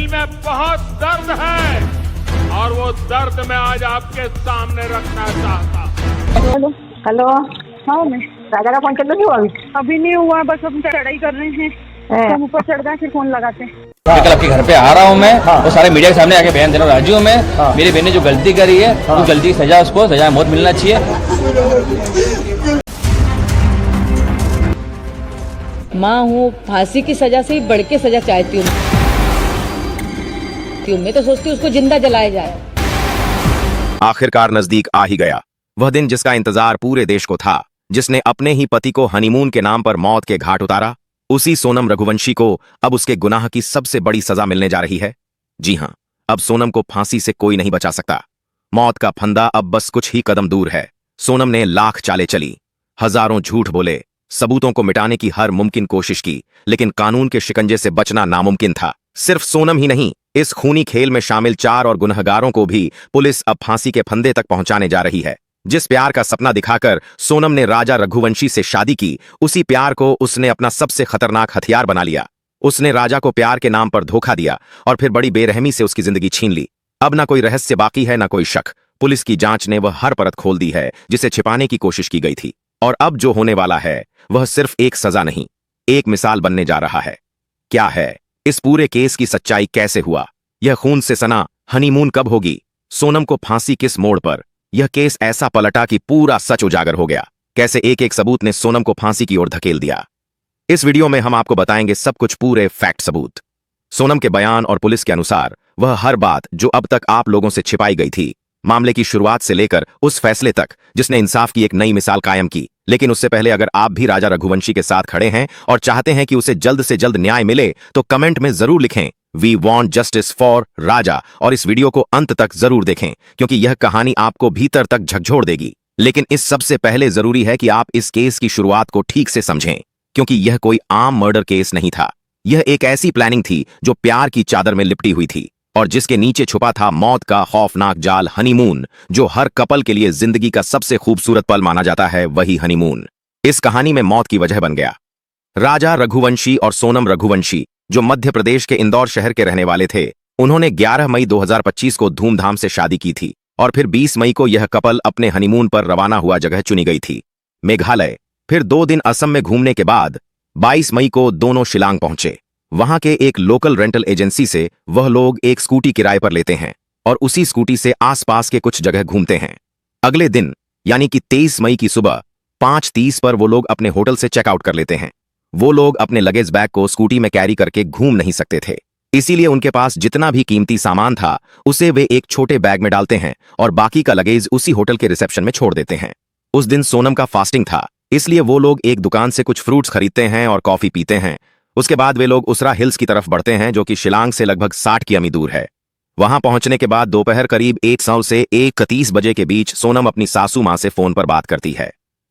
में बहुत दर्द है और वो दर्द मैं आज आपके सामने रखना चाहता हूँ। Hello hello. हाँ मैं राजा का फोन चालू नहीं हुआ अभी नहीं हुआ, बस हम चढ़ाई कर रहे हैं है। तो हम ऊपर चढ़ गए फिर फोन लगाते हैं। कल आपके घर पे आ रहा हूँ मैं और सारे मीडिया के सामने आके बयान दे रहा हूँ। राजू हूँ मैं, मेरी बहन ने जो गलती करी है उस गलती की सजा, उसको सजा मौत मिलना चाहिए। माँ हूँ, फांसी की सजा से ही बढ़ के सजा चाहती हूँ। मैं तो सोचती हूँ उसको जिंदा जलाया जाए। आखिरकार नजदीक आ ही गया वह दिन जिसका इंतजार पूरे देश को था, जिसने अपने ही पति को हनीमून के नाम पर मौत के घाट उतारा। उसी सोनम रघुवंशी को अब उसके गुनाह की सबसे बड़ी सजा मिलने जा रही है। जी हां, अब सोनम को फांसी से कोई नहीं बचा सकता। मौत का फंदा अब बस कुछ ही कदम दूर है। सोनम ने लाख चालें चली, हजारों झूठ बोले, सबूतों को मिटाने की हर मुमकिन कोशिश की, लेकिन कानून के शिकंजे से बचना नामुमकिन था। सिर्फ सोनम ही नहीं, इस खूनी खेल में शामिल 4 और गुनहगारों को भी पुलिस अब फांसी के फंदे तक पहुंचाने जा रही है। जिस प्यार का सपना दिखाकर सोनम ने राजा रघुवंशी से शादी की, उसी प्यार को उसने अपना सबसे खतरनाक हथियार बना लिया। उसने राजा को प्यार के नाम पर धोखा दिया और फिर बड़ी बेरहमी से उसकी जिंदगी छीन ली। अब ना कोई रहस्य बाकी है, ना कोई शक। पुलिस की जांच ने वह हर परत खोल दी है जिसे छिपाने की कोशिश की गई थी। और अब जो होने वाला है वह सिर्फ एक सजा नहीं, एक मिसाल बनने जा रहा है। क्या है इस पूरे केस की सच्चाई? कैसे हुआ यह खून से सना हनीमून? कब होगी सोनम को फांसी? किस मोड़ पर यह केस ऐसा पलटा कि पूरा सच उजागर हो गया? कैसे एक एक सबूत ने सोनम को फांसी की ओर धकेल दिया? इस वीडियो में हम आपको बताएंगे सब कुछ, पूरे फैक्ट सबूत। सोनम के बयान और पुलिस के अनुसार वह हर बात जो अब तक आप लोगों से छिपाई गई थी, मामले की शुरुआत से लेकर उस फैसले तक जिसने इंसाफ की एक नई मिसाल कायम की। लेकिन उससे पहले अगर आप भी राजा रघुवंशी के साथ खड़े हैं और चाहते हैं कि उसे जल्द से जल्द न्याय मिले, तो कमेंट में जरूर लिखें वी वॉन्ट जस्टिस फॉर राजा, और इस वीडियो को अंत तक जरूर देखें क्योंकि यह कहानी आपको भीतर तक झकझोर देगी। लेकिन इस सबसे पहले जरूरी है कि आप इस केस की शुरुआत को ठीक से समझें, क्योंकि यह कोई आम मर्डर केस नहीं था। यह एक ऐसी प्लानिंग थी जो प्यार की चादर में लिपटी हुई थी और जिसके नीचे छुपा था मौत का खौफनाक जाल, हनीमून। जो हर कपल के लिए जिंदगी का सबसे खूबसूरत पल माना जाता है, वही हनीमून इस कहानी में मौत की वजह बन गया। राजा रघुवंशी और सोनम रघुवंशी, जो मध्य प्रदेश के इंदौर शहर के रहने वाले थे, उन्होंने 11 मई 2025 को धूमधाम से शादी की थी और फिर 20 मई को यह कपल अपने हनीमून पर रवाना हुआ जगह चुनी गई थी, मेघालय। फिर 2 दिन असम में घूमने के बाद 22 मई को दोनों शिलांग पहुंचे। वहां के एक लोकल रेंटल एजेंसी से वह लोग एक स्कूटी किराए पर लेते हैं और उसी स्कूटी से आसपास के कुछ जगह घूमते हैं। अगले दिन यानी कि 23 मई की सुबह 5:30 पर वो लोग अपने होटल से चेकआउट कर लेते हैं। वो लोग अपने लगेज बैग को स्कूटी में कैरी करके घूम नहीं सकते थे, इसीलिए उनके पास जितना भी कीमती सामान था उसे वे एक छोटे बैग में डालते हैं और बाकी का लगेज उसी होटल के रिसेप्शन में छोड़ देते हैं। उस दिन सोनम का फास्टिंग था, इसलिए वो लोग एक दुकान से कुछ फ्रूट्स खरीदते हैं और कॉफी पीते हैं। उसके बाद वे लोग उसरा हिल्स की तरफ बढ़ते हैं, जो कि शिलांग से लगभग 60 किमी दूर है। वहां पहुंचने के बाद दोपहर करीब 100 से 1:30 बजे के बीच सोनम अपनी सासू मां से फोन पर बात करती है।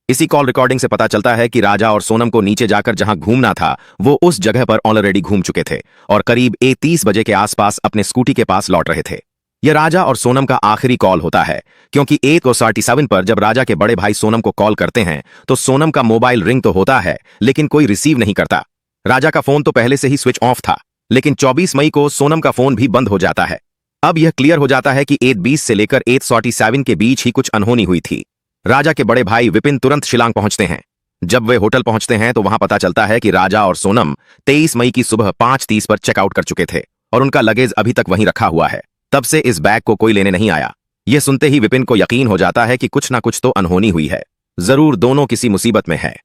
इसी कॉल रिकॉर्डिंग से पता चलता है कि राजा और सोनम को नीचे जाकर जहां घूमना था वो उस जगह पर ऑलरेडी घूम चुके थे और करीब 1:30 बजे के आसपास अपने स्कूटी के पास लौट रहे थे। यह राजा और सोनम का आखिरी कॉल होता है, क्योंकि 1:47 पर जब राजा के बड़े भाई सोनम को कॉल करते हैं तो सोनम का मोबाइल रिंग तो होता है लेकिन कोई रिसीव नहीं करता। राजा का फोन तो पहले से ही स्विच ऑफ था, लेकिन 24 मई को सोनम का फोन भी बंद हो जाता है। अब यह क्लियर हो जाता है कि 8:20 से लेकर 8:47 के बीच ही कुछ अनहोनी हुई थी। राजा के बड़े भाई विपिन तुरंत शिलांग पहुंचते हैं। जब वे होटल पहुंचते हैं तो वहां पता चलता है कि राजा और सोनम 23 मई की सुबह 5:30 पर चेकआउट कर चुके थे और उनका लगेज अभी तक वहीं रखा हुआ है। तब से इस बैग को कोई लेने नहीं आया। यह सुनते ही विपिन को यकीन हो जाता है कि कुछ ना कुछ तो अनहोनी हुई है, जरूर दोनों किसी मुसीबत में है।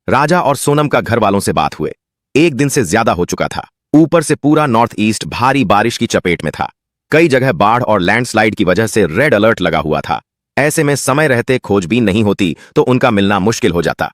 राजा और सोनम का घर वालों से बात हुए 1 दिन से ज्यादा हो चुका था। ऊपर से पूरा नॉर्थ ईस्ट भारी बारिश की चपेट में था। कई जगह बाढ़ और लैंडस्लाइड की वजह से रेड अलर्ट लगा हुआ था। ऐसे में समय रहते खोजबीन नहीं होती तो उनका मिलना मुश्किल हो जाता।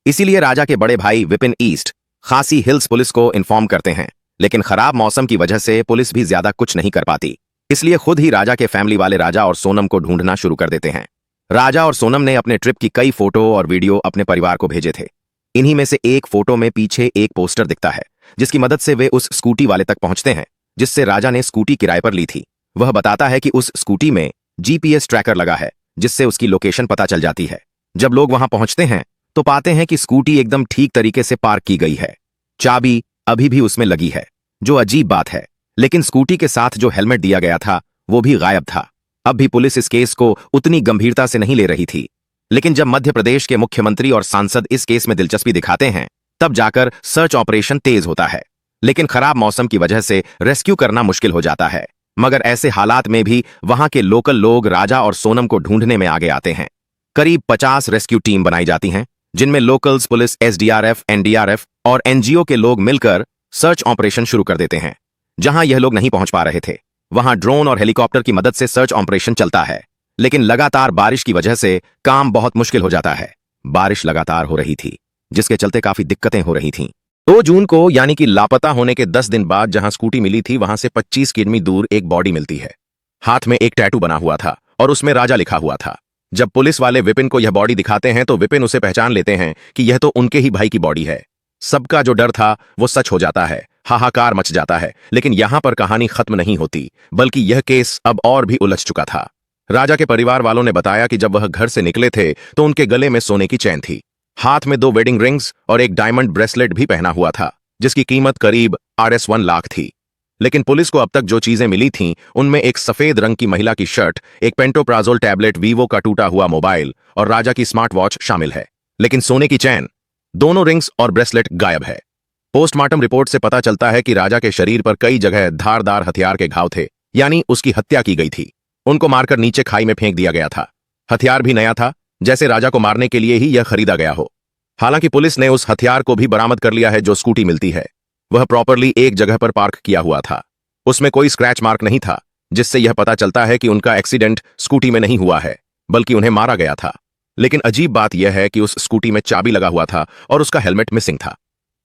इसीलिए राजा के बड़े भाई विपिन ईस्ट खासी हिल्स पुलिस को इन्फॉर्म करते हैं, लेकिन खराब मौसम की वजह से पुलिस भी ज्यादा कुछ नहीं कर पाती। इसलिए खुद ही राजा के फैमिली वाले राजा और सोनम को ढूंढना शुरू कर देते हैं। राजा और सोनम ने अपने ट्रिप की कई फोटो और वीडियो अपने परिवार को भेजे थे। इन्हीं में से एक फोटो में पीछे एक पोस्टर दिखता है, जिसकी मदद से वे उस स्कूटी वाले तक पहुंचते हैं जिससे राजा ने स्कूटी किराए पर ली थी। वह बताता है कि उस स्कूटी में GPS ट्रैकर लगा है, जिससे उसकी लोकेशन पता चल जाती है। जब लोग वहां पहुंचते हैं तो पाते हैं कि स्कूटी एकदम ठीक तरीके से पार्क की गई है, चाबी अभी भी उसमें लगी है। जो अजीब बात है, लेकिन स्कूटी के साथ जो हेलमेट दिया गया था वो भी गायब था। अब भी पुलिस इस केस को उतनी गंभीरता से नहीं ले रही थी, लेकिन जब मध्य प्रदेश के मुख्यमंत्री और सांसद इस केस में दिलचस्पी दिखाते हैं तब जाकर सर्च ऑपरेशन तेज होता है। लेकिन खराब मौसम की वजह से रेस्क्यू करना मुश्किल हो जाता है, मगर ऐसे हालात में भी वहां के लोकल लोग राजा और सोनम को ढूंढने में आगे आते हैं। करीब 50 रेस्क्यू टीम बनाई जाती हैं, जिनमें लोकल्स, पुलिस, एसडीआरएफ, एनडीआरएफ और एनजीओ के लोग मिलकर सर्च ऑपरेशन शुरू कर देते हैं। जहां यह लोग नहीं पहुंच पा रहे थे वहां ड्रोन और हेलीकॉप्टर की मदद से सर्च ऑपरेशन चलता है, लेकिन लगातार बारिश की वजह से काम बहुत मुश्किल हो जाता है। बारिश लगातार हो रही थी, जिसके चलते काफी दिक्कतें हो रही थीं। 2 जून को यानी कि लापता होने के 10 दिन बाद जहां स्कूटी मिली थी वहां से 25 किमी दूर एक बॉडी मिलती है। हाथ में एक टैटू बना हुआ था और उसमें राजा लिखा हुआ था। जब पुलिस वाले विपिन को यह बॉडी दिखाते हैं तो विपिन उसे पहचान लेते हैं कि यह तो उनके ही भाई की बॉडी है। सबका जो डर था वो सच हो जाता है, हाहाकार मच जाता है। लेकिन यहां पर कहानी खत्म नहीं होती, बल्कि यह केस अब और भी उलझ चुका था। राजा के परिवार वालों ने बताया कि जब वह घर से निकले थे तो उनके गले में सोने की चैन थी, हाथ में 2 वेडिंग रिंग्स और एक डायमंड ब्रेसलेट भी पहना हुआ था, जिसकी कीमत करीब Rs 1 लाख थी। लेकिन पुलिस को अब तक जो चीजें मिली थीं उनमें एक सफेद रंग की महिला की शर्ट, एक पेंटोप्राजोल टैबलेट, वीवो का टूटा हुआ मोबाइल और राजा की स्मार्ट वॉच शामिल है। लेकिन सोने की चैन, दोनों रिंग्स और ब्रेसलेट गायब है। पोस्टमार्टम रिपोर्ट से पता चलता है कि राजा के शरीर पर कई जगह धारदार हथियार के घाव थे, यानी उसकी हत्या की गई थी। उनको मारकर नीचे खाई में फेंक दिया गया था। हथियार भी नया था, जैसे राजा को मारने के लिए ही यह खरीदा गया हो। हालांकि पुलिस ने उस हथियार को भी बरामद कर लिया है जो स्कूटी मिलती है। वह प्रॉपरली एक जगह पर पार्क किया हुआ था। उसमें कोई स्क्रैच मार्क नहीं था, जिससे यह पता चलता है कि उनका एक्सीडेंट स्कूटी में नहीं हुआ है, बल्कि उन्हें मारा गया था। लेकिन अजीब बात यह है कि उस स्कूटी में चाबी लगा हुआ था और उसका हेलमेट मिसिंग था।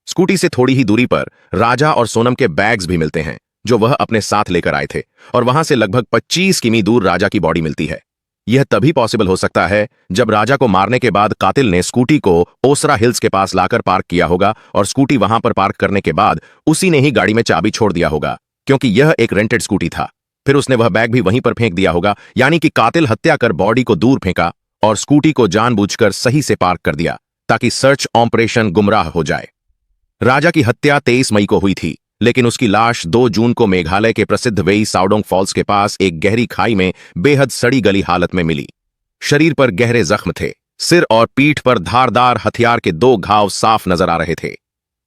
स्कूटी से थोड़ी ही दूरी पर राजा और सोनम के बैग्स भी मिलते हैं, जो वह अपने साथ लेकर आए थे, और वहां से लगभग 25 किमी दूर राजा की बॉडी मिलती है। यह तभी पॉसिबल हो सकता है जब राजा को मारने के बाद कातिल ने स्कूटी को ओसरा हिल्स के पास लाकर पार्क किया होगा और स्कूटी वहां पर पार्क करने के बाद उसी ने ही गाड़ी में चाबी छोड़ दिया होगा, क्योंकि यह एक रेंटेड स्कूटी था। फिर उसने वह बैग भी वहीं पर फेंक दिया होगा, यानी कि कातिल हत्या कर बॉडी को दूर फेंका और स्कूटी को जानबूझकर सही से पार्क कर दिया ताकि सर्च ऑपरेशन गुमराह हो जाए। राजा की हत्या 23 मई को हुई थी, लेकिन उसकी लाश 2 जून को मेघालय के प्रसिद्ध वेई साउडोंग फॉल्स के पास एक गहरी खाई में बेहद सड़ी गली हालत में मिली। शरीर पर गहरे जख्म थे, सिर और पीठ पर धारदार हथियार के 2 घाव साफ नजर आ रहे थे।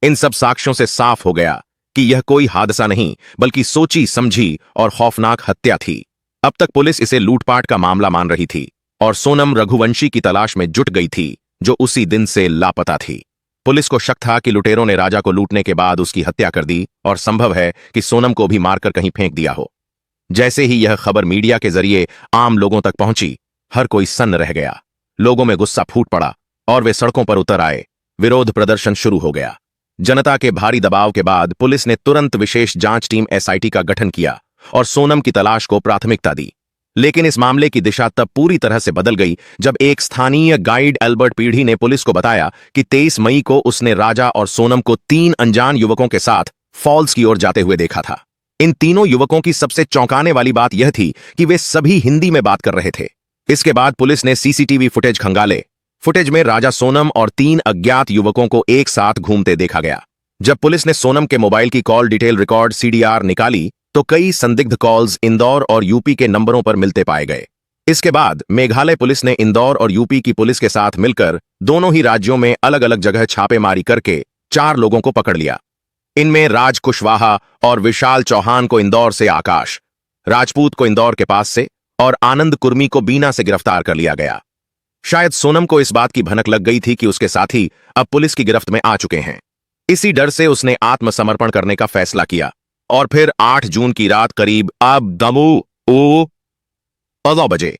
इन सब साक्ष्यों से साफ हो गया कि यह कोई हादसा नहीं, बल्कि सोची समझी और खौफनाक हत्या थी। अब तक पुलिस इसे लूटपाट का मामला मान रही थी और सोनम रघुवंशी की तलाश में जुट गई थी, जो उसी दिन से लापता थी। पुलिस को शक था कि लुटेरों ने राजा को लूटने के बाद उसकी हत्या कर दी और संभव है कि सोनम को भी मारकर कहीं फेंक दिया हो। जैसे ही यह खबर मीडिया के जरिए आम लोगों तक पहुंची, हर कोई सन्न रह गया। लोगों में गुस्सा फूट पड़ा और वे सड़कों पर उतर आए। विरोध प्रदर्शन शुरू हो गया। जनता के भारी दबाव के बाद पुलिस ने तुरंत विशेष जांच टीम SIT का गठन किया और सोनम की तलाश को प्राथमिकता दी। लेकिन इस मामले की दिशा तब पूरी तरह से बदल गई जब एक स्थानीय गाइड एल्बर्ट पीढ़ी ने पुलिस को बताया कि 23 मई को उसने राजा और सोनम को 3 अनजान युवकों के साथ फॉल्स की ओर जाते हुए देखा था। इन तीनों युवकों की सबसे चौंकाने वाली बात यह थी कि वे सभी हिंदी में बात कर रहे थे। इसके बाद पुलिस ने CCTV फुटेज खंगाले। फुटेज में राजा, सोनम और 3 अज्ञात युवकों को एक साथ घूमते देखा गया। जब पुलिस ने सोनम के मोबाइल की कॉल डिटेल रिकॉर्ड CDR निकाली तो कई संदिग्ध कॉल्स इंदौर और यूपी के नंबरों पर मिलते पाए गए। इसके बाद मेघालय पुलिस ने इंदौर और यूपी की पुलिस के साथ मिलकर दोनों ही राज्यों में अलग अलग जगह छापेमारी करके 4 लोगों को पकड़ लिया। इनमें राज कुशवाहा और विशाल चौहान को इंदौर से आकाश, राजपूत को इंदौर के पास से और आनंद कुर्मी को बीना से गिरफ्तार कर लिया गया। शायद सोनम को इस बात की भनक लग गई थी कि उसके साथी अब पुलिस की गिरफ्त में आ चुके हैं। इसी डर से उसने आत्मसमर्पण करने का फैसला किया और फिर 8 जून की रात करीब 9 बजे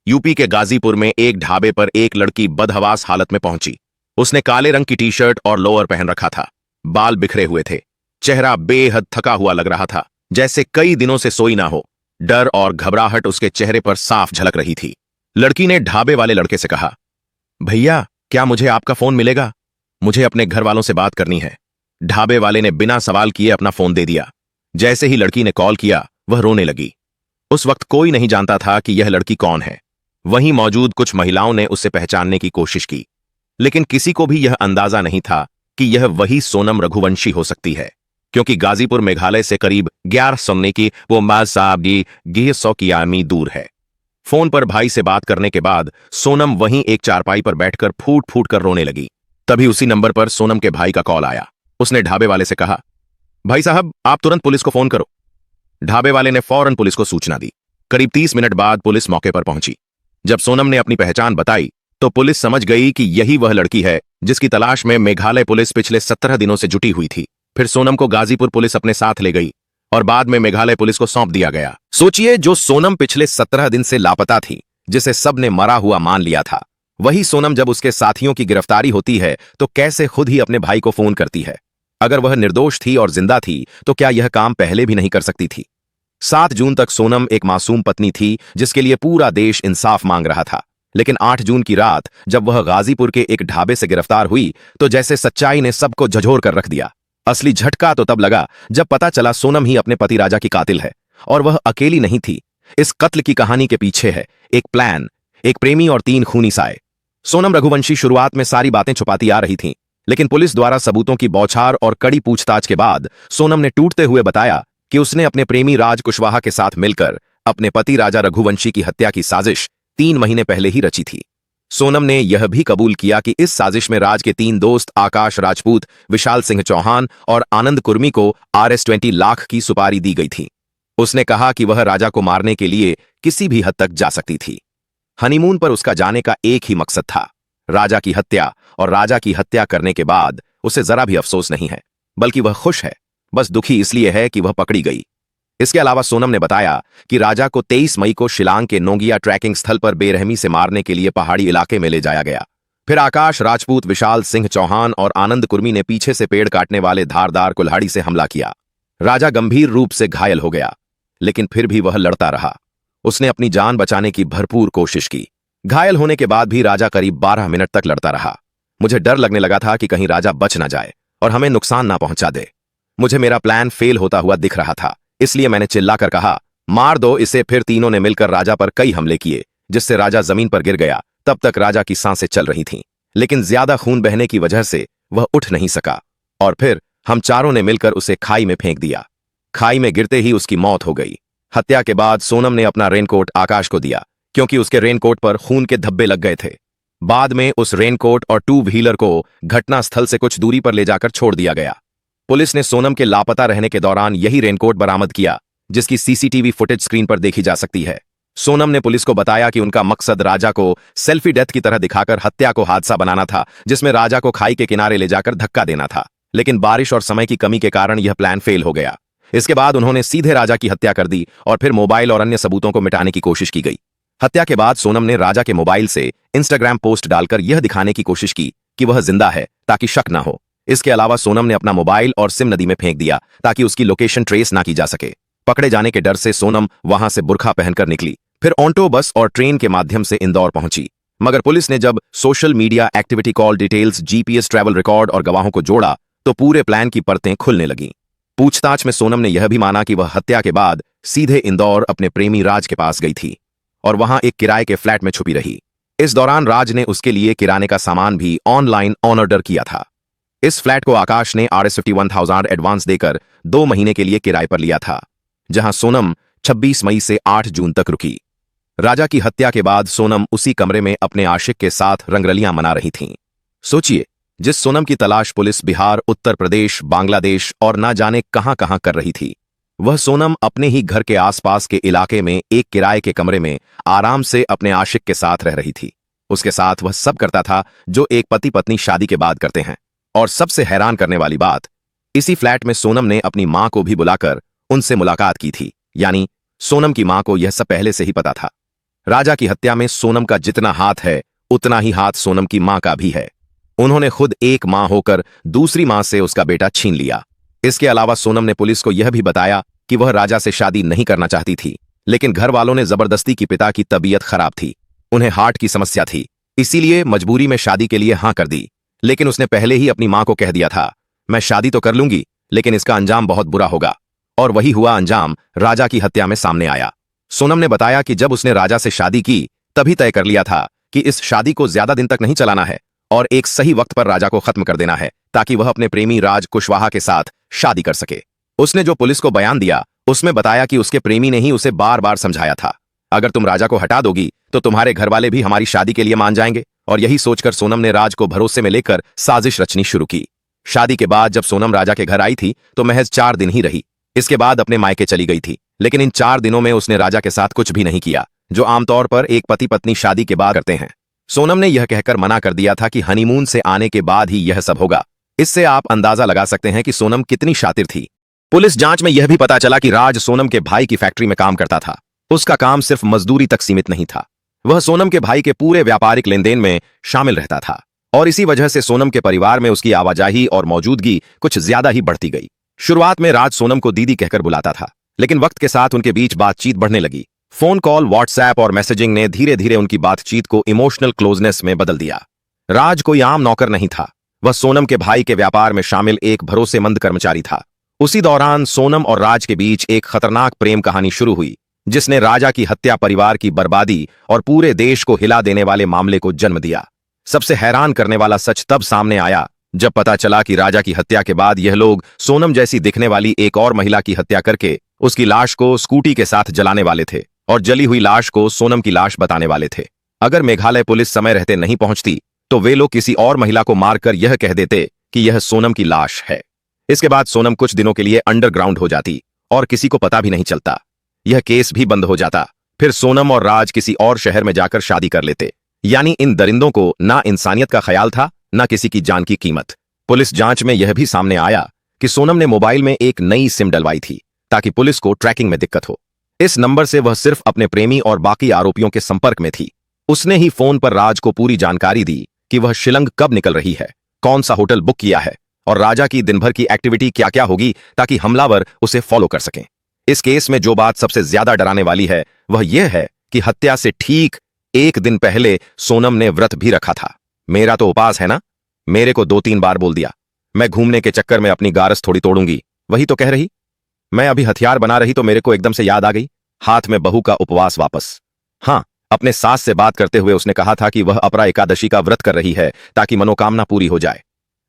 यूपी के गाजीपुर में एक ढाबे पर एक लड़की बदहवास हालत में पहुंची। उसने काले रंग की टी-शर्ट और लोअर पहन रखा था, बाल बिखरे हुए थे, चेहरा बेहद थका हुआ लग रहा था, जैसे कई दिनों से सोई ना हो। डर और घबराहट उसके चेहरे पर साफ झलक रही थी। लड़की ने ढाबे वाले लड़के से कहा, भैया क्या मुझे आपका फोन मिलेगा? मुझे अपने घर वालों से बात करनी है। ढाबे वाले ने बिना सवाल किए अपना फोन दे दिया। जैसे ही लड़की ने कॉल किया वह रोने लगी। उस वक्त कोई नहीं जानता था कि यह लड़की कौन है। वहीं मौजूद कुछ महिलाओं ने उसे पहचानने की कोशिश की, लेकिन किसी को भी यह अंदाजा नहीं था कि यह वही सोनम रघुवंशी हो सकती है, क्योंकि गाजीपुर मेघालय से करीब 11 सुनने की वो माज साहब की 100 की आमी दूर है। फोन पर भाई से बात करने के बाद सोनम वहीं एक चारपाई पर बैठकर फूट फूट कर रोने लगी। तभी उसी नंबर पर सोनम के भाई का कॉल आया। उसने ढाबे वाले से कहा, भाई साहब आप तुरंत पुलिस को फोन करो। ढाबे वाले ने फौरन पुलिस को सूचना दी। करीब 30 मिनट बाद पुलिस मौके पर पहुंची। जब सोनम ने अपनी पहचान बताई तो पुलिस समझ गई कि यही वह लड़की है जिसकी तलाश में मेघालय पुलिस पिछले 17 दिनों से जुटी हुई थी। फिर सोनम को गाजीपुर पुलिस अपने साथ ले गई और बाद में मेघालय पुलिस को सौंप दिया गया। सोचिए, जो सोनम पिछले 17 दिन से लापता थी, जिसे सबने मरा हुआ मान लिया था, वही सोनम जब उसके साथियों की गिरफ्तारी होती है तो कैसे खुद ही अपने भाई को फोन करती है। अगर वह निर्दोष थी और जिंदा थी तो क्या यह काम पहले भी नहीं कर सकती थी? 7 जून तक सोनम एक मासूम पत्नी थी जिसके लिए पूरा देश इंसाफ मांग रहा था। लेकिन 8 जून की रात जब वह गाजीपुर के एक ढाबे से गिरफ्तार हुई तो जैसे सच्चाई ने सबको झकझोर कर रख दिया। असली झटका तो तब लगा जब पता चला सोनम ही अपने पति राजा की कातिल है। और वह अकेली नहीं थी। इस कत्ल की कहानी के पीछे है एक प्लान, एक प्रेमी और 3 खूनी साए। सोनम रघुवंशी शुरुआत में सारी बातें छुपाती आ रही थीं, लेकिन पुलिस द्वारा सबूतों की बौछार और कड़ी पूछताछ के बाद सोनम ने टूटते हुए बताया कि उसने अपने प्रेमी राज कुशवाहा के साथ मिलकर अपने पति राजा रघुवंशी की हत्या की साजिश 3 महीने पहले ही रची थी। सोनम ने यह भी कबूल किया कि इस साजिश में राज के 3 दोस्त आकाश राजपूत, विशाल सिंह चौहान और आनंद कुर्मी को RS-20 लाख की सुपारी दी गई थी। उसने कहा कि वह राजा को मारने के लिए किसी भी हद तक जा सकती थी। हनीमून पर उसका जाने का एक ही मकसद था, राजा की हत्या। और राजा की हत्या करने के बाद उसे जरा भी अफसोस नहीं है, बल्कि वह खुश है। बस दुखी इसलिए है कि वह पकड़ी गई। इसके अलावा सोनम ने बताया कि राजा को 23 मई को शिलांग के नोंगिया ट्रैकिंग स्थल पर बेरहमी से मारने के लिए पहाड़ी इलाके में ले जाया गया। फिर आकाश राजपूत, विशाल सिंह चौहान और आनंद कुर्मी ने पीछे से पेड़ काटने वाले धारदार कुल्हाड़ी से हमला किया। राजा गंभीर रूप से घायल हो गया, लेकिन फिर भी वह लड़ता रहा। उसने अपनी जान बचाने की भरपूर कोशिश की। घायल होने के बाद भी राजा करीब 12 मिनट तक लड़ता रहा। मुझे डर लगने लगा था कि कहीं राजा बच ना जाए और हमें नुकसान ना पहुंचा दे। मुझे मेरा प्लान फेल होता हुआ दिख रहा था, इसलिए मैंने चिल्लाकर कहा, मार दो इसे। फिर तीनों ने मिलकर राजा पर कई हमले किए, जिससे राजा जमीन पर गिर गया। तब तक राजा की सांसें चल रही थीं, लेकिन ज्यादा खून बहने की वजह से वह उठ नहीं सका। और फिर हम चारों ने मिलकर उसे खाई में फेंक दिया। खाई में गिरते ही उसकी मौत हो गई। हत्या के बाद सोनम ने अपना रेनकोट आकाश को दिया, क्योंकि उसके रेनकोट पर खून के धब्बे लग गए थे। बाद में उस रेनकोट और 2 व्हीलर को घटनास्थल से कुछ दूरी पर ले जाकर छोड़ दिया गया। पुलिस ने सोनम के लापता रहने के दौरान यही रेनकोट बरामद किया, जिसकी CCTV फुटेज स्क्रीन पर देखी जा सकती है। सोनम ने पुलिस को बताया कि उनका मकसद राजा को सेल्फी डेथ की तरह दिखाकर हत्या को हादसा बनाना था, जिसमें राजा को खाई के किनारे ले जाकर धक्का देना था। लेकिन बारिश और समय की कमी के कारण यह प्लान फेल हो गया। इसके बाद उन्होंने सीधे राजा की हत्या कर दी और फिर मोबाइल और अन्य सबूतों को मिटाने की कोशिश की गई। हत्या के बाद सोनम ने राजा के मोबाइल से इंस्टाग्राम पोस्ट डालकर यह दिखाने की कोशिश की कि वह जिंदा है, ताकि शक न हो। इसके अलावा सोनम ने अपना मोबाइल और सिम नदी में फेंक दिया, ताकि उसकी लोकेशन ट्रेस ना की जा सके। पकड़े जाने के डर से सोनम वहां से बुर्खा पहनकर निकली, फिर ऑटो, बस और ट्रेन के माध्यम से इंदौर पहुंची। मगर पुलिस ने जब social media activity, call details, GPS travel record और गवाहों को जोड़ा तो पूरे प्लान की परतें खुलने लगीं। पूछताछ में सोनम ने यह भी माना कि वह हत्या के बाद सीधे इंदौर अपने प्रेमी राज के पास गई थी और वहां एक किराए के फ्लैट में छुपी रही। इस दौरान राज ने उसके लिए किराने का सामान भी ऑनलाइन ऑर्डर किया था। इस फ्लैट को आकाश ने RS-51,000 एडवांस देकर 2 महीने के लिए किराए पर लिया था, जहां सोनम 26 मई से 8 जून तक रुकी। राजा की हत्या के बाद सोनम उसी कमरे में अपने आशिक के साथ रंगरलियां मना रही थीं। सोचिए, जिस सोनम की तलाश पुलिस बिहार, उत्तर प्रदेश, बांग्लादेश और ना जाने कहां कहां कर रही थी, वह सोनम अपने ही घर के आसपास के इलाके में एक किराए के कमरे में आराम से अपने आशिक के साथ रह रही थी। उसके साथ वह सब करता था जो एक पति पत्नी शादी के बाद करते हैं। और सबसे हैरान करने वाली बात, इसी फ्लैट में सोनम ने अपनी मां को भी बुलाकर उनसे मुलाकात की थी। यानी सोनम की मां को यह सब पहले से ही पता था। राजा की हत्या में सोनम का जितना हाथ है, उतना ही हाथ सोनम की मां का भी है। उन्होंने खुद एक मां होकर दूसरी मां से उसका बेटा छीन लिया। इसके अलावा सोनम ने पुलिस को यह भी बताया कि वह राजा से शादी नहीं करना चाहती थी, लेकिन घर वालों ने जबरदस्ती की पिता की तबीयत खराब थी, उन्हें हार्ट की समस्या थी, इसीलिए मजबूरी में शादी के लिए हां कर दी। लेकिन उसने पहले ही अपनी मां को कह दिया था, मैं शादी तो कर लूंगी, लेकिन इसका अंजाम बहुत बुरा होगा। और वही हुआ अंजाम राजा की हत्या में सामने आया। सोनम ने बताया कि जब उसने राजा से शादी की, तभी तय कर लिया था कि इस शादी को ज्यादा दिन तक नहीं चलाना है और एक सही वक्त पर राजा को खत्म कर देना है, ताकि वह अपने प्रेमी राज कुशवाहा के साथ शादी कर सके। उसने जो पुलिस को बयान दिया, उसमें बताया कि उसके प्रेमी ने ही उसे बार बार समझाया था, अगर तुम राजा को हटा दोगी तो तुम्हारे घर वाले भी हमारी शादी के लिए मान जाएंगे। और यही सोचकर सोनम ने राज को भरोसे में लेकर साजिश रचनी शुरू की। शादी के बाद जब सोनम राजा के घर आई थी तो महज 4 दिन ही रही। इसके बाद अपने मायके चली गई थी। लेकिन इन 4 दिनों में उसने राजा के साथ कुछ भी नहीं किया, जो आमतौर पर एक पति पत्नी शादी के बाद करते हैं। सोनम ने यह कहकर मना कर दिया था कि हनीमून से आने के बाद ही यह सब होगा। इससे आप अंदाजा लगा सकते हैं कि सोनम कितनी शातिर थी। पुलिस जांच में यह भी पता चला कि राज सोनम के भाई की फैक्ट्री में काम करता था। उसका काम सिर्फ मजदूरी तक सीमित नहीं था, वह सोनम के भाई के पूरे व्यापारिक लेनदेन में शामिल रहता था। और इसी वजह से सोनम के परिवार में उसकी आवाजाही और मौजूदगी कुछ ज्यादा ही बढ़ती गई। शुरुआत में राज सोनम को दीदी कहकर बुलाता था, लेकिन वक्त के साथ उनके बीच बातचीत बढ़ने लगी। फोन कॉल, व्हाट्सएप और मैसेजिंग ने धीरे धीरे उनकी बातचीत को इमोशनल क्लोजनेस में बदल दिया। राज कोई आम नौकर नहीं था, वह सोनम के भाई के व्यापार में शामिल एक भरोसेमंद कर्मचारी था। उसी दौरान सोनम और राज के बीच एक खतरनाक प्रेम कहानी शुरू हुई, जिसने राजा की हत्या, परिवार की बर्बादी और पूरे देश को हिला देने वाले मामले को जन्म दिया। सबसे हैरान करने वाला सच तब सामने आया जब पता चला कि राजा की हत्या के बाद यह लोग सोनम जैसी दिखने वाली एक और महिला की हत्या करके उसकी लाश को स्कूटी के साथ जलाने वाले थे और जली हुई लाश को सोनम की लाश बताने वाले थे। अगर मेघालय पुलिस समय रहते नहीं पहुंचती तो वे लोग किसी और महिला को मारकर यह कह देते कि यह सोनम की लाश है। इसके बाद सोनम कुछ दिनों के लिए अंडरग्राउंड हो जाती और किसी को पता भी नहीं चलता। यह केस भी बंद हो जाता। फिर सोनम और राज किसी और शहर में जाकर शादी कर लेते। यानी इन दरिंदों को ना इंसानियत का ख्याल था, ना किसी की जान की कीमत। पुलिस जांच में यह भी सामने आया कि सोनम ने मोबाइल में एक नई सिम डलवाई थी ताकि पुलिस को ट्रैकिंग में दिक्कत हो। इस नंबर से वह सिर्फ अपने प्रेमी और बाकी आरोपियों के संपर्क में थी। उसने ही फोन पर राज को पूरी जानकारी दी कि वह शिलंग कब निकल रही है, कौन सा होटल बुक किया है और राजा की दिन भर की एक्टिविटी क्या क्या होगी, ताकि हमलावर उसे फॉलो कर सकें। इस केस में जो बात सबसे ज्यादा डराने वाली है वह यह है कि हत्या से ठीक 1 दिन पहले सोनम ने व्रत भी रखा था। मेरा तो उपास है ना, मेरे को 2-3 बार बोल दिया। मैं घूमने के चक्कर में अपनी गारस थोड़ी तोड़ूंगी, वही तो कह रही। मैं अभी हथियार बना रही तो मेरे को एकदम से याद आ गई, हाथ में बहू का उपवास वापस। हाँ, अपने सास से बात करते हुए उसने कहा था कि वह अपरा एकादशी का व्रत कर रही है ताकि मनोकामना पूरी हो जाए।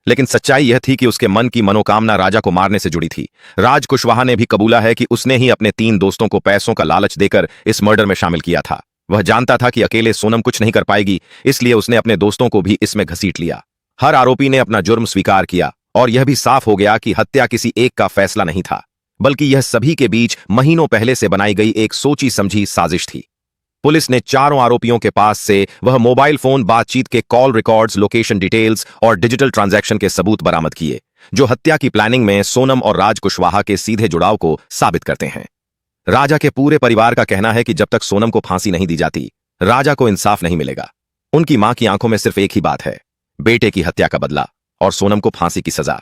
लेकिन सच्चाई यह थी कि उसके मन की मनोकामना राजा को मारने से जुड़ी थी। राज कुशवाहा ने भी कबूला है कि उसने ही अपने 3 दोस्तों को पैसों का लालच देकर इस मर्डर में शामिल किया था। वह जानता था कि अकेले सोनम कुछ नहीं कर पाएगी, इसलिए उसने अपने दोस्तों को भी इसमें घसीट लिया। हर आरोपी ने अपना जुर्म स्वीकार किया और यह भी साफ हो गया कि हत्या किसी एक का फैसला नहीं था, बल्कि यह सभी के बीच महीनों पहले से बनाई गई एक सोची समझी साजिश थी। पुलिस ने चारों आरोपियों के पास से वह मोबाइल फोन, बातचीत के कॉल रिकॉर्ड्स, लोकेशन डिटेल्स और डिजिटल ट्रांजैक्शन के सबूत बरामद किए, जो हत्या की प्लानिंग में सोनम और राज कुशवाहा के सीधे जुड़ाव को साबित करते हैं। राजा के पूरे परिवार का कहना है कि जब तक सोनम को फांसी नहीं दी जाती, राजा को इंसाफ नहीं मिलेगा। उनकी मां की आंखों में सिर्फ एक ही बात है, बेटे की हत्या का बदला और सोनम को फांसी की सजा।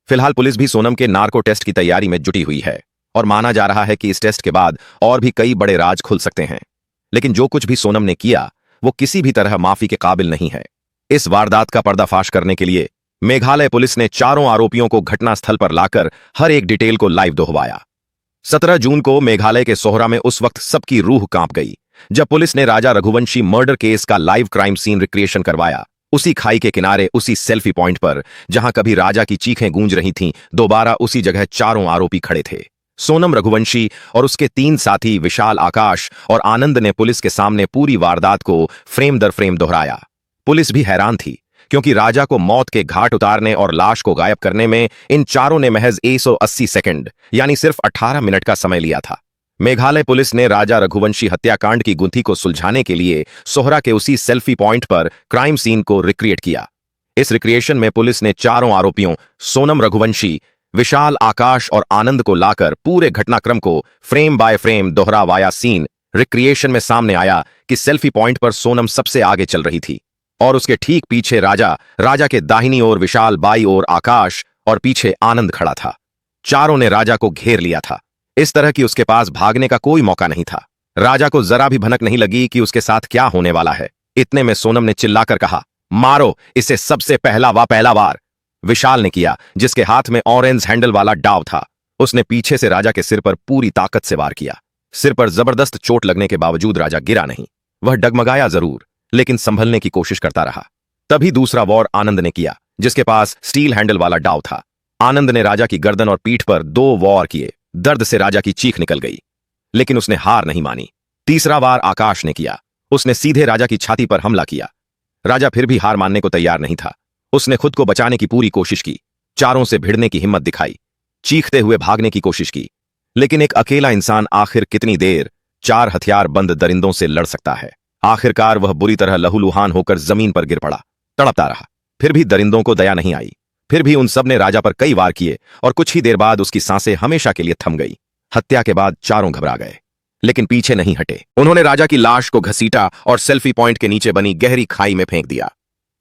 फिलहाल पुलिस भी सोनम के नार्को टेस्ट की तैयारी में जुटी हुई है और माना जा रहा है कि इस टेस्ट के बाद और भी कई बड़े राज खुल सकते हैं। लेकिन जो कुछ भी सोनम ने किया वो किसी भी तरह माफी के काबिल नहीं है। इस वारदात का पर्दाफाश करने के लिए मेघालय पुलिस ने चारों आरोपियों को घटनास्थल पर लाकर हर एक डिटेल को लाइव दोहराया। 17 जून को मेघालय के सोहरा में उस वक्त सबकी रूह कांप गई जब पुलिस ने राजा रघुवंशी मर्डर केस का लाइव क्राइम सीन रिक्रिएशन करवाया। उसी खाई के किनारे, उसी सेल्फी पॉइंट पर जहां कभी राजा की चीखें गूंज रही थीं, दोबारा उसी जगह चारों आरोपी खड़े थे। सोनम रघुवंशी और उसके 3 साथी विशाल, आकाश और आनंद ने पुलिस के सामने पूरी वारदात को फ्रेम दर फ्रेम दोहराया। पुलिस भी हैरान थी क्योंकि राजा को मौत के घाट उतारने और लाश को गायब करने में इन चारों ने महज 180 सेकंड यानी सिर्फ 18 मिनट का समय लिया था। मेघालय पुलिस ने राजा रघुवंशी हत्याकांड की गुत्थी को सुलझाने के लिए सोहरा के उसी सेल्फी पॉइंट पर क्राइम सीन को रिक्रिएट किया। इस रिक्रिएशन में पुलिस ने चारों आरोपियों सोनम रघुवंशी, विशाल, आकाश और आनंद को लाकर पूरे घटनाक्रम को फ्रेम बाय फ्रेम दोहरावाया। सीन रिक्रिएशन में सामने आया कि सेल्फी पॉइंट पर सोनम सबसे आगे चल रही थी और उसके ठीक पीछे राजा के दाहिनी ओर विशाल, बाई ओर आकाश और पीछे आनंद खड़ा था। चारों ने राजा को घेर लिया था, इस तरह कि उसके पास भागने का कोई मौका नहीं था। राजा को जरा भी भनक नहीं लगी कि उसके साथ क्या होने वाला है। इतने में सोनम ने चिल्लाकर कहा, मारो इसे, सबसे पहला वार। विशाल ने किया, जिसके हाथ में ऑरेंज हैंडल वाला डाव था। उसने पीछे से राजा के सिर पर पूरी ताकत से वार किया। सिर पर जबरदस्त चोट लगने के बावजूद राजा गिरा नहीं। वह डगमगाया जरूर, लेकिन संभलने की कोशिश करता रहा। तभी दूसरा वॉर आनंद ने किया, जिसके पास स्टील हैंडल वाला डाव था। आनंद ने राजा की गर्दन और पीठ पर 2 वॉर किए। दर्द से राजा की चीख निकल गई, लेकिन उसने हार नहीं मानी। तीसरा वार आकाश ने किया। उसने सीधे राजा की छाती पर हमला किया। राजा फिर भी हार मानने को तैयार नहीं था। उसने खुद को बचाने की पूरी कोशिश की, चारों से भिड़ने की हिम्मत दिखाई, चीखते हुए भागने की कोशिश की। लेकिन एक अकेला इंसान आखिर कितनी देर 4 हथियार बंद दरिंदों से लड़ सकता है। आखिरकार वह बुरी तरह लहूलुहान होकर जमीन पर गिर पड़ा, तड़पता रहा। फिर भी दरिंदों को दया नहीं आई। फिर भी उन सब ने राजा पर कई वार किए और कुछ ही देर बाद उसकी सांसें हमेशा के लिए थम गई। हत्या के बाद चारों घबरा गए, लेकिन पीछे नहीं हटे। उन्होंने राजा की लाश को घसीटा और सेल्फी पॉइंट के नीचे बनी गहरी खाई में फेंक दिया।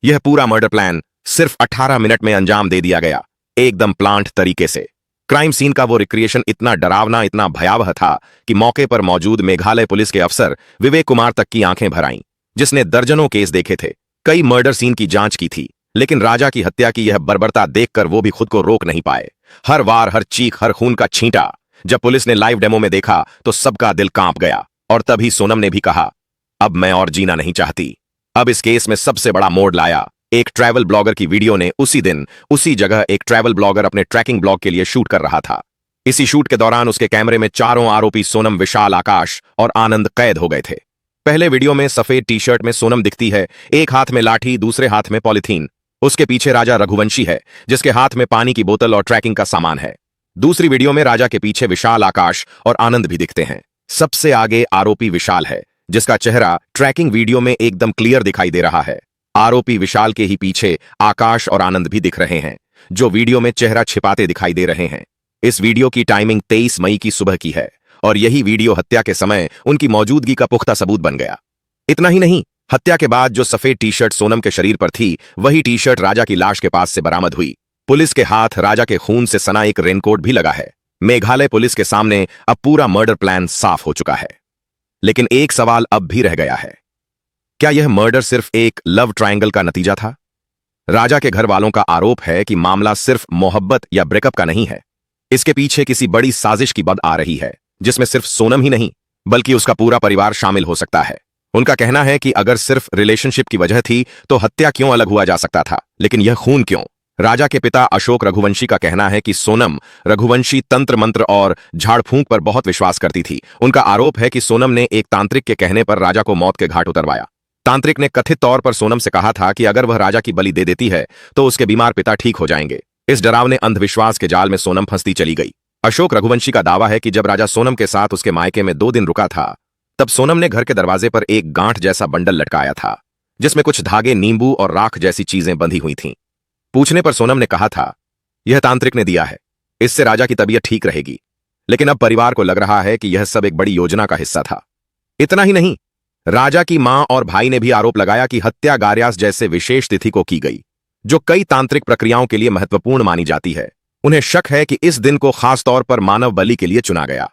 यह पूरा मर्डर प्लान सिर्फ 18 मिनट में अंजाम दे दिया गया, एकदम प्लांट तरीके से। क्राइम सीन का वो रिक्रिएशन इतना डरावना, इतना भयावह था कि मौके पर मौजूद मेघालय पुलिस के अफसर विवेक कुमार तक की आंखें भर आईं, जिसने दर्जनों केस देखे थे, कई मर्डर सीन की जांच की थी। लेकिन राजा की हत्या की यह बर्बरता देखकर वो भी खुद को रोक नहीं पाए। हर वार, हर चीख, हर खून का छींटा जब पुलिस ने लाइव डेमो में देखा तो सबका दिल कांप गया। और तभी सोनम ने भी कहा, अब मैं और जीना नहीं चाहती। अब इस केस में सबसे बड़ा मोड़ लाया एक ट्रैवल ब्लॉगर की वीडियो ने। उसी दिन उसी जगह एक ट्रैवल ब्लॉगर अपने ट्रैकिंग ब्लॉग के लिए शूट कर रहा था। इसी शूट के दौरान उसके कैमरे में चारों आरोपी सोनम, विशाल, आकाश और आनंद कैद हो गए थे। पहले वीडियो में सफेद टी शर्ट में सोनम दिखती है, एक हाथ में लाठी, दूसरे हाथ में पॉलिथीन। उसके पीछे राजा रघुवंशी है, जिसके हाथ में पानी की बोतल और ट्रैकिंग का सामान है। दूसरी वीडियो में राजा के पीछे विशाल, आकाश और आनंद भी दिखते हैं। सबसे आगे आरोपी विशाल है, जिसका चेहरा ट्रैकिंग वीडियो में एकदम क्लियर दिखाई दे रहा है। आरोपी विशाल के ही पीछे आकाश और आनंद भी दिख रहे हैं, जो वीडियो में चेहरा छिपाते दिखाई दे रहे हैं। इस वीडियो की टाइमिंग 23 मई की सुबह की है और यही वीडियो हत्या के समय उनकी मौजूदगी का पुख्ता सबूत बन गया। इतना ही नहीं, हत्या के बाद जो सफेद टी शर्ट सोनम के शरीर पर थी, वही टी शर्ट राजा की लाश के पास से बरामद हुई। पुलिस के हाथ राजा के खून से सना एक रेनकोट भी लगा है। मेघालय पुलिस के सामने अब पूरा मर्डर प्लान साफ हो चुका है। लेकिन एक सवाल अब भी रह गया है, क्या यह मर्डर सिर्फ एक लव ट्रायंगल का नतीजा था? राजा के घर वालों का आरोप है कि मामला सिर्फ मोहब्बत या ब्रेकअप का नहीं है। इसके पीछे किसी बड़ी साजिश की बद आ रही है, जिसमें सिर्फ सोनम ही नहीं बल्कि उसका पूरा परिवार शामिल हो सकता है। उनका कहना है कि अगर सिर्फ रिलेशनशिप की वजह थी तो हत्या क्यों अलग हुआ जा सकता था, लेकिन यह खून क्यों? राजा के पिता अशोक रघुवंशी का कहना है कि सोनम रघुवंशी तंत्र मंत्र और झाड़ फूंक पर बहुत विश्वास करती थी। उनका आरोप है कि सोनम ने एक तांत्रिक के कहने पर राजा को मौत के घाट उतरवाया। तांत्रिक ने कथित तौर पर सोनम से कहा था कि अगर वह राजा की बलि दे देती है तो उसके बीमार पिता ठीक हो जाएंगे। इस डरावने अंधविश्वास के जाल में सोनम फंसती चली गई। अशोक रघुवंशी का दावा है कि जब राजा सोनम के साथ उसके मायके में 2 दिन रुका था, तब सोनम ने घर के दरवाजे पर एक गांठ जैसा बंडल लटकाया था, जिसमें कुछ धागे, नींबू और राख जैसी चीजें बंधी हुई थीं। पूछने पर सोनम ने कहा था, यह तांत्रिक ने दिया है, इससे राजा की तबीयत ठीक रहेगी। लेकिन अब परिवार को लग रहा है कि यह सब एक बड़ी योजना का हिस्सा था। इतना ही नहीं, राजा की मां और भाई ने भी आरोप लगाया कि हत्या गार्यास जैसे विशेष तिथि को की गई, जो कई तांत्रिक प्रक्रियाओं के लिए महत्वपूर्ण मानी जाती है। उन्हें शक है कि इस दिन को खास तौर पर मानव बलि के लिए चुना गया।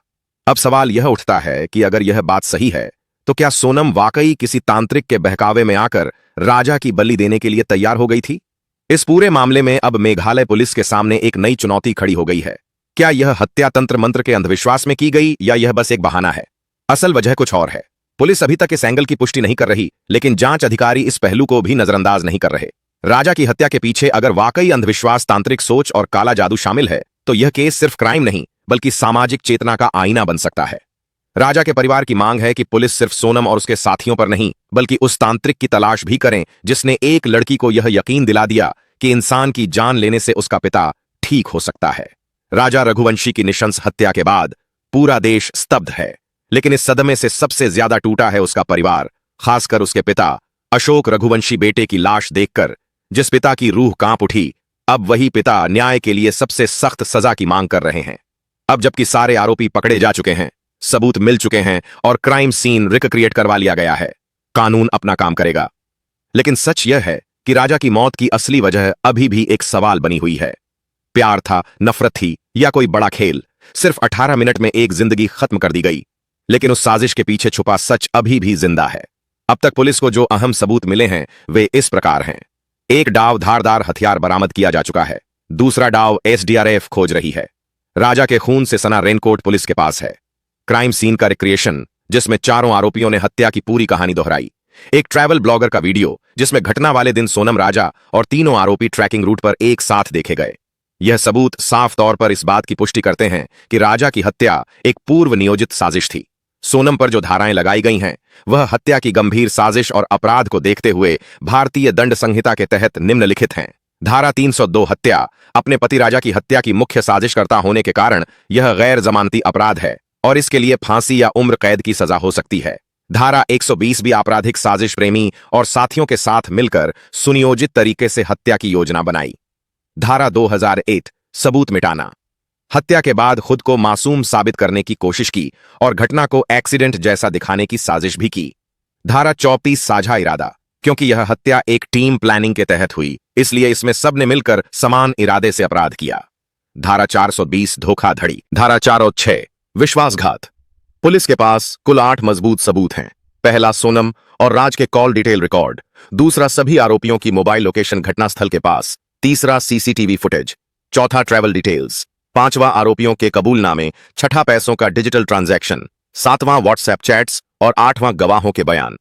अब सवाल यह उठता है कि अगर यह बात सही है तो क्या सोनम वाकई किसी तांत्रिक के बहकावे में आकर राजा की बलि देने के लिए तैयार हो गई थी? इस पूरे मामले में अब मेघालय पुलिस के सामने एक नई चुनौती खड़ी हो गई है। क्या यह हत्या तंत्र मंत्र के अंधविश्वास में की गई या यह बस एक बहाना है? असल वजह कुछ और है। पुलिस अभी तक इस एंगल की पुष्टि नहीं कर रही, लेकिन जांच अधिकारी इस पहलू को भी नजरअंदाज नहीं कर रहे। राजा की हत्या के पीछे अगर वाकई अंधविश्वास, तांत्रिक सोच और काला जादू शामिल है तो यह केस सिर्फ क्राइम नहीं बल्कि सामाजिक चेतना का आईना बन सकता है। राजा के परिवार की मांग है कि पुलिस सिर्फ सोनम और उसके साथियों पर नहीं बल्कि उस तांत्रिक की तलाश भी करें जिसने एक लड़की को यह यकीन दिला दिया कि इंसान की जान लेने से उसका पिता ठीक हो सकता है। राजा रघुवंशी की निशंस हत्या के बाद पूरा देश स्तब्ध है, लेकिन इस सदमे से सबसे ज्यादा टूटा है उसका परिवार, खासकर उसके पिता अशोक रघुवंशी। बेटे की लाश देखकर जिस पिता की रूह कांप उठी, अब वही पिता न्याय के लिए सबसे सख्त सजा की मांग कर रहे हैं। अब जबकि सारे आरोपी पकड़े जा चुके हैं, सबूत मिल चुके हैं और क्राइम सीन रिक्रिएट करवा लिया गया है, कानून अपना काम करेगा। लेकिन सच यह है कि राजा की मौत की असली वजह अभी भी एक सवाल बनी हुई है। प्यार था, नफरत थी या कोई बड़ा खेल? सिर्फ 18 मिनट में एक जिंदगी खत्म कर दी गई, लेकिन उस साजिश के पीछे छुपा सच अभी भी जिंदा है। अब तक पुलिस को जो अहम सबूत मिले हैं वे इस प्रकार हैं। एक डाव, धारदार हथियार बरामद किया जा चुका है। दूसरा डाव, एसडीआरएफ खोज रही है। राजा के खून से सना रेनकोट पुलिस के पास है। क्राइम सीन का रिक्रिएशन जिसमें चारों आरोपियों ने हत्या की पूरी कहानी दोहराई। एक ट्रैवल ब्लॉगर का वीडियो जिसमें घटना वाले दिन सोनम, राजा और तीनों आरोपी ट्रैकिंग रूट पर एक साथ देखे गए। यह सबूत साफ तौर पर इस बात की पुष्टि करते हैं कि राजा की हत्या एक पूर्व नियोजित साजिश थी। सोनम पर जो धाराएं लगाई गई हैं वह हत्या की गंभीर साजिश और अपराध को देखते हुए भारतीय दंड संहिता के तहत निम्नलिखित हैं। धारा 302 हत्या अपने पति राजा की हत्या की मुख्य साजिशकर्ता होने के कारण यह गैर जमानती अपराध है और इसके लिए फांसी या उम्र कैद की सजा हो सकती है। धारा 120 भी आपराधिक साजिश प्रेमी और साथियों के साथ मिलकर सुनियोजित तरीके से हत्या की योजना बनाई। धारा 2001 सबूत मिटाना, हत्या के बाद खुद को मासूम साबित करने की कोशिश की और घटना को एक्सीडेंट जैसा दिखाने की साजिश भी की। धारा 34 साझा इरादा, क्योंकि यह हत्या एक टीम प्लानिंग के तहत हुई इसलिए इसमें सबने मिलकर समान इरादे से अपराध किया। धारा 420 धोखाधड़ी। धारा 406 विश्वासघात, पुलिस के पास कुल 8 मजबूत सबूत हैं। पहला सोनम और राज के कॉल डिटेल रिकॉर्ड, दूसरा सभी आरोपियों की मोबाइल लोकेशन घटनास्थल के पास, तीसरा सीसीटीवी फुटेज, चौथा ट्रैवल डिटेल्स, पांचवा आरोपियों के कबूलनामे, छठा पैसों का डिजिटल ट्रांजैक्शन, सातवां व्हाट्सएप चैट्स और आठवां गवाहों के बयान।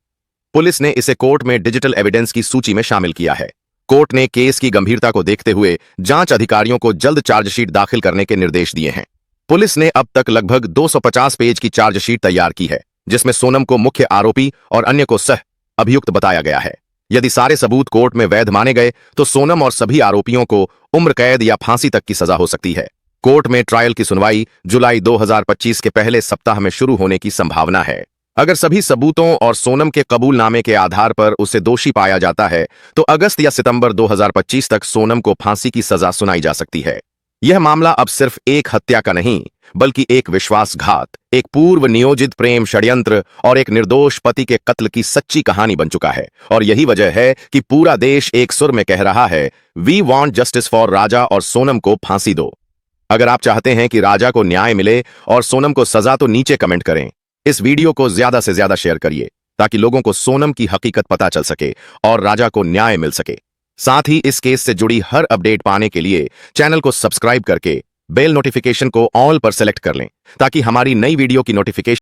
पुलिस ने इसे कोर्ट में डिजिटल एविडेंस की सूची में शामिल किया है। कोर्ट ने केस की गंभीरता को देखते हुए जांच अधिकारियों को जल्द चार्जशीट दाखिल करने के निर्देश दिए हैं। पुलिस ने अब तक लगभग 250 पेज की चार्जशीट तैयार की है जिसमें सोनम को मुख्य आरोपी और अन्य को सह अभियुक्त बताया गया है। यदि सारे सबूत कोर्ट में वैध माने गए तो सोनम और सभी आरोपियों को उम्र कैद या फांसी तक की सजा हो सकती है। कोर्ट में ट्रायल की सुनवाई जुलाई 2025 के पहले सप्ताह में शुरू होने की संभावना है। अगर सभी सबूतों और सोनम के कबूलनामे के आधार पर उसे दोषी पाया जाता है तो अगस्त या सितंबर 2025 तक सोनम को फांसी की सजा सुनाई जा सकती है। यह मामला अब सिर्फ एक हत्या का नहीं बल्कि एक विश्वासघात, एक पूर्व नियोजित प्रेम षड्यंत्र और एक निर्दोष पति के कत्ल की सच्ची कहानी बन चुका है। और यही वजह है कि पूरा देश एक सुर में कह रहा है, वी वांट जस्टिस फॉर राजा और सोनम को फांसी दो। अगर आप चाहते हैं कि राजा को न्याय मिले और सोनम को सजा तो नीचे कमेंट करें। इस वीडियो को ज्यादा से ज्यादा शेयर करिए ताकि लोगों को सोनम की हकीकत पता चल सके और राजा को न्याय मिल सके। साथ ही इस केस से जुड़ी हर अपडेट पाने के लिए चैनल को सब्सक्राइब करके बेल नोटिफिकेशन को ऑल पर सेलेक्ट कर लें ताकि हमारी नई वीडियो की नोटिफिकेशन